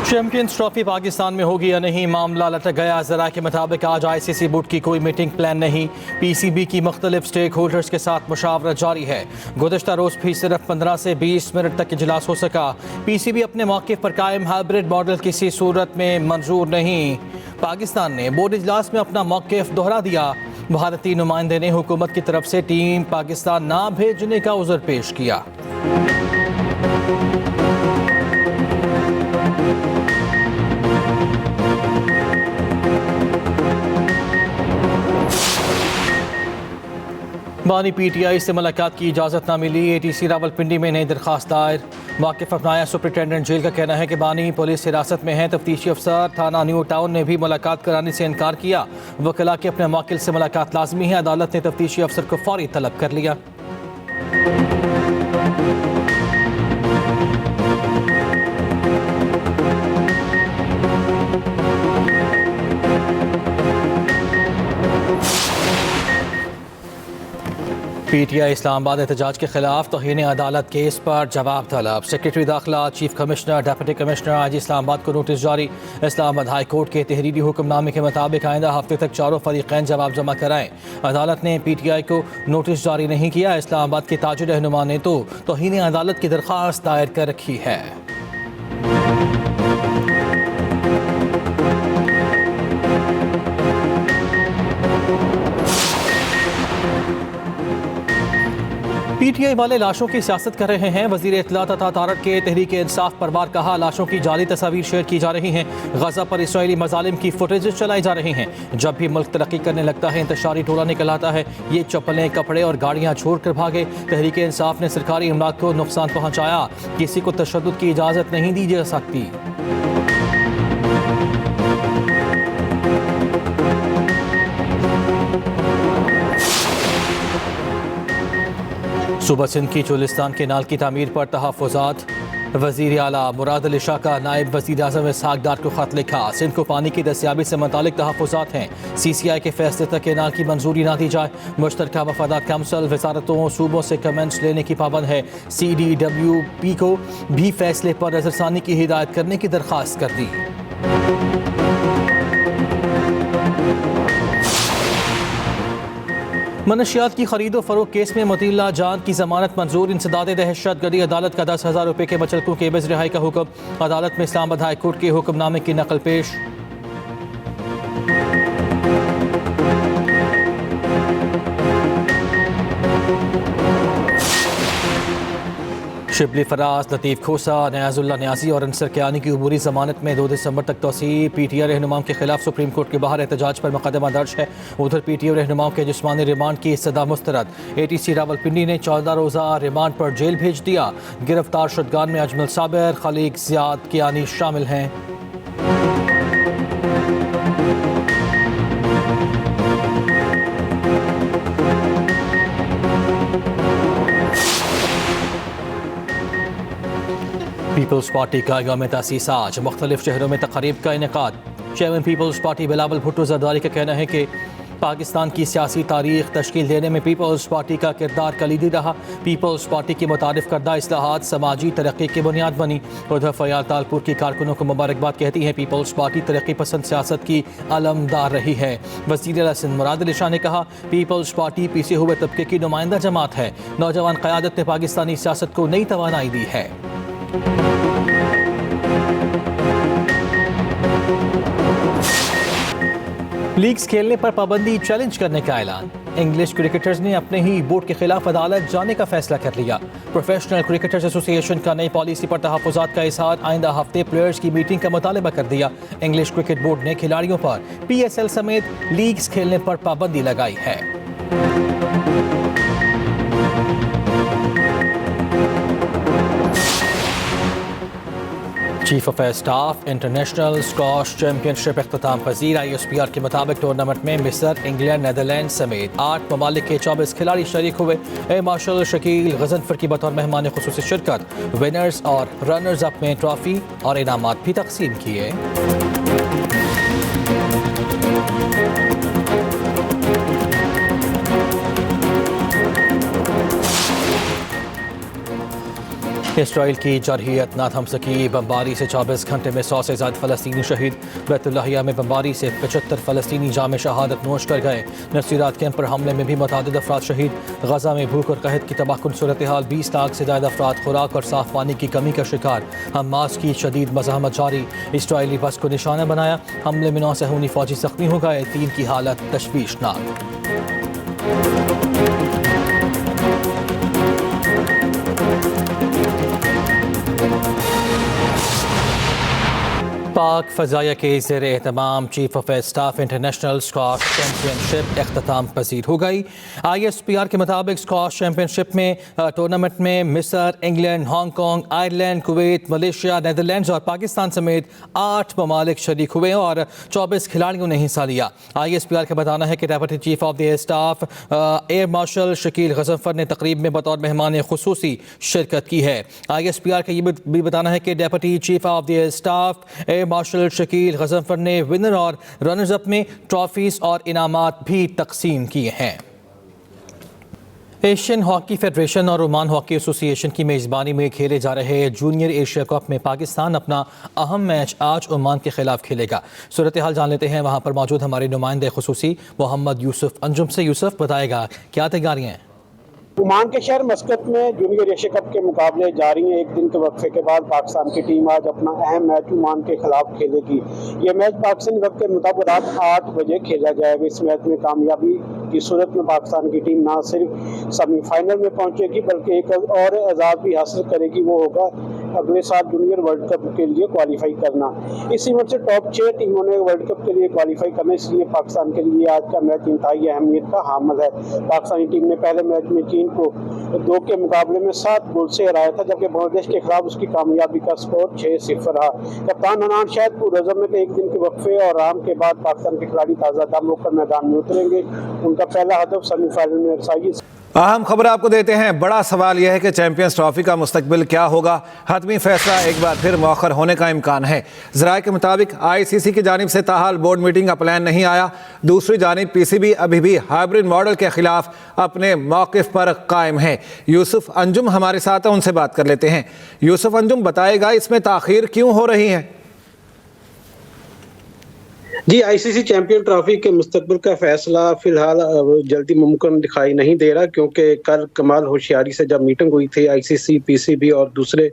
Champions trophy Pakistan में होगी या नहीं, मामला लटक गया। जरा के मुताबिक आज ICC बोर्ड की कोई मीटिंग प्लान नहीं। PCB की मुख्तलिफ स्टेक होल्डर्स के साथ मुशावरत जारी है। गुज़श्ता रोज़ भी सिर्फ 15 से 20 मिनट तक इजलास हो सका। PCB अपने मौक़िफ़ पर कायम, हाइब्रिड मॉडल किसी सूरत में मंजूर नहीं। पाकिस्तान ने बोर्ड इजलास में अपना मौक़िफ़ दोहरा दिया। भारतीय नुमाइंदे ने हुकूमत की तरफ से टीम पाकिस्तान ना भेजने का उज़र पेश किया। बानी PTI से मुलाकात की इजाज़त ना मिली। ATC रावलपिंडी में नई दरख्वास्त दायर। वाकिफ अपनाया सुपरिटेंडेंट जेल का कहना है कि बानी पुलिस हिरासत में है। तफ्तीशी अफसर थाना न्यू टाउन ने भी मुलाकात कराने से इनकार किया। वकला के अपने मौकिल से मुलाकात लाजमी है। अदालत ने तफ्तीशी अफसर को फौरी तलब कर लिया। PTI इस्लामाबाद एहतजाज के खिलाफ तौहीन अदालत केस पर जवाब तलब। सेक्रेटरी दाखिला, चीफ कमिश्नर, डिप्टी कमिश्नर आज इस्लामाबाद को नोटिस जारी। इस्लामाबाद हाई कोर्ट के तहरीरी हुक्मनामे के मुताबिक आइंदा हफ्ते तक चारों फरीकैन जवाब जमा कराएं। अदालत ने PTI को नोटिस जारी नहीं किया। इस्लामाबाद के ताजिर रहनुमा ने तो तौहीन अदालत की दरख्वास्त दायर कर रखी है। PTI वाले लाशों की सियासत कर रहे हैं। वज़ीर इत्तला तथा तारक के तहरीक इंसाफ परवार कहा, लाशों की जाली तस्वीर शेयर की जा रही हैं। गजा पर इसराइली मजालिम की फुटेज चलाई जा रही हैं। जब भी मुल्क तरक्की करने लगता है, इंतशारी टोला निकल आता है। ये चप्पलें, कपड़े और गाड़ियाँ छोड़ कर भागे। तहरीक इंसाफ ने सरकारी इमलाक को नुकसान पहुँचाया। किसी को तशद्दुद की इजाज़त नहीं दी जा सकती। सूबा सिंध की चोलिस्तान केनाल की तामीर पर तहफ़्फ़ुज़ात। वज़ीर आला मुराद अली शाह का नायब वज़ीर आज़म इसहाक़ डार को ख़त लिखा। सिंध को पानी की दस्तियाबी से मुतालिक तहफ़्फ़ुज़ात हैं। CCI के फैसले तक केनाल की मंजूरी ना दी जाए। मुश्तरका वफ़ादार काउंसिल वज़ारतों सूबों से कमेंट्स लेने की पाबंद है। CDWP को भी फैसले पर नज़रसानी की हिदायत करने की दरख्वास्त कर दी। मनशियात की खरीदो फरोख्त केस में मुतीला जान की जमानत मंजूर। इंसदाद दहशत गर्दी अदालत का 10,000 रुपये के मुचलकों के एवज रिहाई का हुक्म। अदालत में इस्लामाबाद हाई कोर्ट के हुक्मनामे की नकल पेश। शिबली फराज, लतीफ़ खोसा, नियाज़ुल्लाह न्याज़ी और अंसर कियानी की उबूरी ज़मानत में 2 दिसंबर तक तौसीह। PTI रहनुमाओं के खिलाफ सुप्रीम कोर्ट के बाहर एहतजाज पर मुकदमा दर्ज है। उधर PTI रहनुमाओं के जिस्मानी रिमांड की सदा मुस्तरद। ATC रावलपिंडी ने 14 रोज़ा रिमांड पर जेल भेज दिया। गिरफ्तार शुदगान में अजमल साबिर, खलीक ज़ियाद कियानी शामिल हैं। पीपल्स पार्टी का यौम तासीस आज। मुख्तलिफ शहरों में तक़रीब का इनेकाद। चेयरमैन पीपल्स पार्टी बिलावल भुट्टो ज़रदारी का कहना है कि पाकिस्तान की सियासी तारीख तश्कील देने में पीपल्स पार्टी का किरदार कलीदी रहा। पीपल्स पार्टी की मुतारिफ करदा इस्लाहात समाजी तरक्की की बुनियाद बनी। उधर फयाल तालपुर की कारकुनों को मुबारकबाद कहती है। पीपल्स पार्टी तरक्की पसंद सियासत की अलमदार रही है। वज़ीर आला सिंध मुराद अली शाह ने कहा, पीपल्स पार्टी पीछे हुए तबके की नुमाइंदा जमात है। नौजवान क़यादत ने पाकिस्तानी सियासत को नई तवानाई दी है। लीग्स खेलने पर पाबंदी चैलेंज करने का ऐलान। इंग्लिश क्रिकेटर्स ने अपने ही बोर्ड के खिलाफ अदालत जाने का फैसला कर लिया। प्रोफेशनल क्रिकेटर्स एसोसिएशन का नई पॉलिसी पर तहफ़्फ़ुज़ात का इज़हार। आइंदा हफ्ते प्लेयर्स की मीटिंग का मुतालबा कर दिया। इंग्लिश क्रिकेट बोर्ड ने खिलाड़ियों पर PSL समेत लीग्स खेलने पर पाबंदी लगाई है। Chief of staff international squash championship इख्तिताम पजीर। ISPR के मुताबिक टूर्नामेंट में मिस्र, इंग्लैंड, नीदरलैंड समेत 8 ममालिक के 24 खिलाड़ी शरीक हुए। एयर मार्शल शकील गजनफर की बतौर मेहमान खुसूसी शिरकत। विनर्स और रनर्स अप में ट्रॉफी और इनामात भी तकसीम किए। इसराइल की जरहियत ना थम सकी। बमबारी से 24 घंटे में 100 से ज़्यादा फ़लस्तीनी शहीद। बैतुल्लाहिया में बमबारी से 75 फ़लस्तीनी जाम शहादत नोश कर गए। नसीरात कैंप पर हमले में भी मुतअद्दिद अफराद शहीद। गजा में भूख और कहत की तबाहकुन सूरत हाल। 20 लाख से ज़्यादा अफराद खुराक और साफ पानी की कमी का शिकार। हमास की शदीद मज़ाहमत जारी। इसराइली बस को निशाना बनाया। हमले में 9 सहूनी फौजी ज़ख्मी हो गए। 3 की हालत तशवीशनाक। पाक फ़ज़ाया के ज़ेर एहतमाम chief of staff international squash championship अख्ताम पजीर हो गई। ISPR के मुताबिक स्क्वाश चैम्पियनशिप में टूर्नामेंट में मिस्र, England, Hong Kong, Ireland, Kuwait, Malaysia, Netherlands और पाकिस्तान समेत 8 ममालिक शरीक हुए और 24 खिलाड़ियों ने हिस्सा लिया। ISPR का बताना है कि deputy chief of the staff air marshal Shakeel Ghazanfar ने तकरीब में बतौर मेहमान खुसूसी शिरकत की है। ISPR का ये भी बताना है कि deputy chief of the staff air marshal Shakeel Ghazanfar ने विनर और रनर्स अप में ट्रॉफीज और इनामात भी तकसीम किए हैं। एशियन हॉकी फेडरेशन और ओमान हॉकी एसोसिएशन की मेज़बानी में खेले जा रहे जूनियर एशिया कप में पाकिस्तान अपना अहम मैच आज ओमान के खिलाफ खेलेगा। सूरत हाल जान लेते हैं वहां पर मौजूद हमारे नुमाइंदे खुसूसी मोहम्मद यूसुफ अंजुम से। यूसुफ, बताएगा क्या तैयारियां हैं? ओमान के शहर मस्कत में जूनियर एशिया कप के मुकाबले जारी हैं। एक दिन के वक्फे के बाद पाकिस्तान की टीम आज अपना अहम मैच ओमान के खिलाफ खेलेगी। ये मैच पाकिस्तानी वक्त के मुताबिक रात 8 बजे खेला जाएगा। इस मैच में कामयाबी की सूरत में पाकिस्तान की टीम ना सिर्फ सेमीफाइनल में पहुंचेगी बल्कि एक और एजाज़ भी हासिल करेगी, वो होगा अगले साल जूनियर वर्ल्ड कप के लिए क्वालिफाई करना। इस इवेंट से टॉप 6 टीमों ने वर्ल्ड कप के लिए क्वालिफाई करना, इसलिए पाकिस्तान के लिए आज का मैच इंतहाई अहमियत का हामिल है। पाकिस्तानी टीम ने पहले मैच में चीन को 2 के मुकाबले में 7 गोल से हराया था, जबकि बांग्लादेश के खिलाफ उसकी कामयाबी का स्कोर 6-0 रहा। कप्तान हनान शायद पुरज़म में एक दिन के वक्फे और आराम के बाद पाकिस्तान के खिलाड़ी ताज़ा दम होकर मैदान में उतरेंगे। उनका पहला हदफ सेमीफाइनल में रसाई। अहम खबर आपको देते हैं। बड़ा सवाल यह है कि चैंपियंस ट्रॉफी का मुस्तकबिल क्या होगा। हतमी फैसला एक बार फिर मौखर होने का इम्कान है। ज़राए के मुताबिक ICC की जानिब से ताहाल बोर्ड मीटिंग का प्लान नहीं आया। दूसरी जानिब PCB अभी भी हाइब्रिड मॉडल के खिलाफ अपने मौक़िफ़ पर कायम है। यूसुफ अंजुम हमारे साथ हैं, उनसे बात कर लेते हैं। यूसुफ अंजुम, बताएगा इसमें ताख़ीर क्यों हो रही है? जी, ICC चैंपियन ट्रॉफी के मुस्तकबिल का फैसला फिलहाल जल्दी मुमकिन दिखाई नहीं दे रहा, क्योंकि कल कमाल होशियारी से जब मीटिंग हुई थी ICC, PCB और दूसरे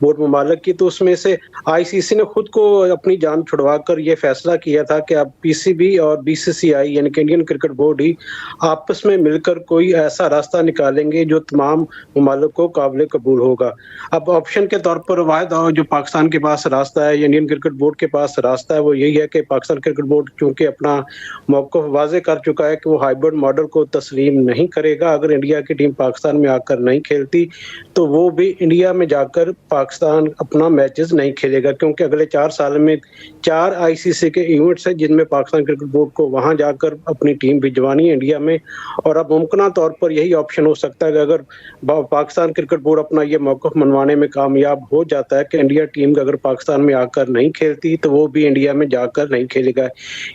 बोर्ड ममालिक की, तो उसमें से ICC ने खुद को अपनी जान छुड़वा कर ये फैसला किया था कि अब PCB और BCCI यानी कि इंडियन क्रिकेट बोर्ड ही आपस में मिलकर कोई ऐसा रास्ता निकालेंगे जो तमाम ममालिक को काबिल कबूल होगा। अब ऑप्शन के तौर पर वाहिद जो पाकिस्तान के पास रास्ता है, इंडियन क्रिकेट बोर्ड के पास रास्ता है, वो यही है कि पाकिस्तान क्रिकेट बोर्ड क्योंकि अपना मौक़िफ़ वाज़े कर चुका है कि वो हाइब्रिड मॉडल को तस्लीम नहीं करेगा। अगर इंडिया की टीम पाकिस्तान में आकर नहीं खेलती तो वो भी इंडिया में जाकर पाकिस्तान अपना मैचेस नहीं खेलेगा, क्योंकि अगले 4 साल में 4 ICC के इवेंट्स हैं जिनमें पाकिस्तान क्रिकेट बोर्ड को वहां जाकर अपनी टीम भिजवानी है इंडिया में। और अब मुमकिन तौर पर यही ऑप्शन हो सकता है कि अगर पाकिस्तान क्रिकेट बोर्ड अपना ये मौक़िफ़ मनवाने में कामयाब हो जाता है कि इंडिया टीम अगर पाकिस्तान में आकर नहीं खेलती तो वो भी इंडिया में जाकर नहीं खेलेगा।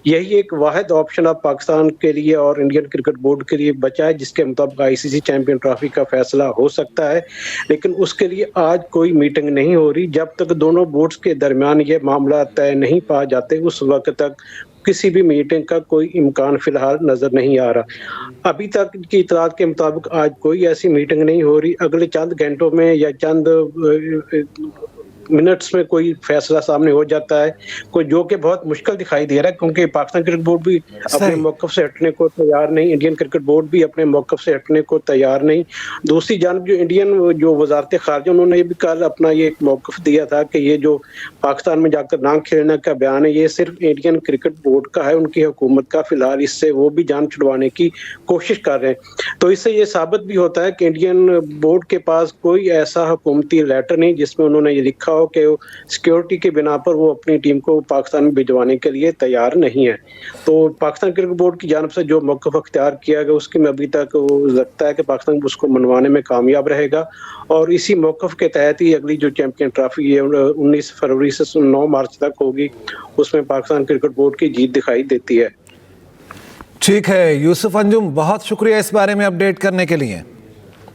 यही एक वाहिद ऑप्शन अब पाकिस्तान के लिए और इंडियन क्रिकेट बोर्ड के लिए बचा है, जिसके मुताबिक ICC चैंपियन ट्रॉफी का फैसला हो सकता है। लेकिन उसके लिए आज कोई मीटिंग नहीं हो रही। जब तक दोनों बोर्ड्स के दरमियान ये मामला तय नहीं पा जाते, उस वक्त तक किसी भी मीटिंग का कोई इम्कान फिलहाल नजर नहीं आ रहा। अभी तक की इत्तलात के मुताबिक आज कोई ऐसी मीटिंग नहीं हो रही। अगले चंद घंटों में या चंद मिनट्स में कोई फैसला सामने हो जाता है, कोई जो कि बहुत मुश्किल दिखाई दे रहा है, क्योंकि पाकिस्तान क्रिकेट बोर्ड भी अपने मौक़िफ़ से हटने को तैयार नहीं, इंडियन क्रिकेट बोर्ड भी अपने मौक़िफ़ से हटने को तैयार नहीं। दूसरी जानब जो वज़ारत ख़ारिजा, उन्होंने भी कल अपना ये एक मौक़िफ़ दिया था कि ये जो पाकिस्तान में जाकर ना खेलने का बयान है, ये सिर्फ इंडियन क्रिकेट बोर्ड का है, उनकी हुकूमत का। फिलहाल इससे वो भी जान छुड़वाने की कोशिश कर रहे हैं। तो इससे ये साबित भी होता है कि इंडियन बोर्ड के पास कोई ऐसा हुकूमती लेटर नहीं जिसमें उन्होंने ये लिखा हो कि सिक्योरिटी के बिना पर वो अपनी टीम को पाकिस्तान में भिजवाने के लिए तैयार नहीं है। तो पाकिस्तान क्रिकेट बोर्ड की जानिब से जो मौक़िफ़ अख्तियार किया गया, उसकी में अभी तक लगता है कि पाकिस्तान उसको मनवाने में कामयाब रहेगा और इसी मौक़िफ़ के तहत ही अगली जो चैंपियन ट्रॉफी है 19 फरवरी से 9 मार्च तक होगी, उसमें पाकिस्तान क्रिकेट बोर्ड की जीत दिखाई देती है। ठीक है यूसुफ अंजुम, बहुत शुक्रिया इस बारे में अपडेट करने के लिए।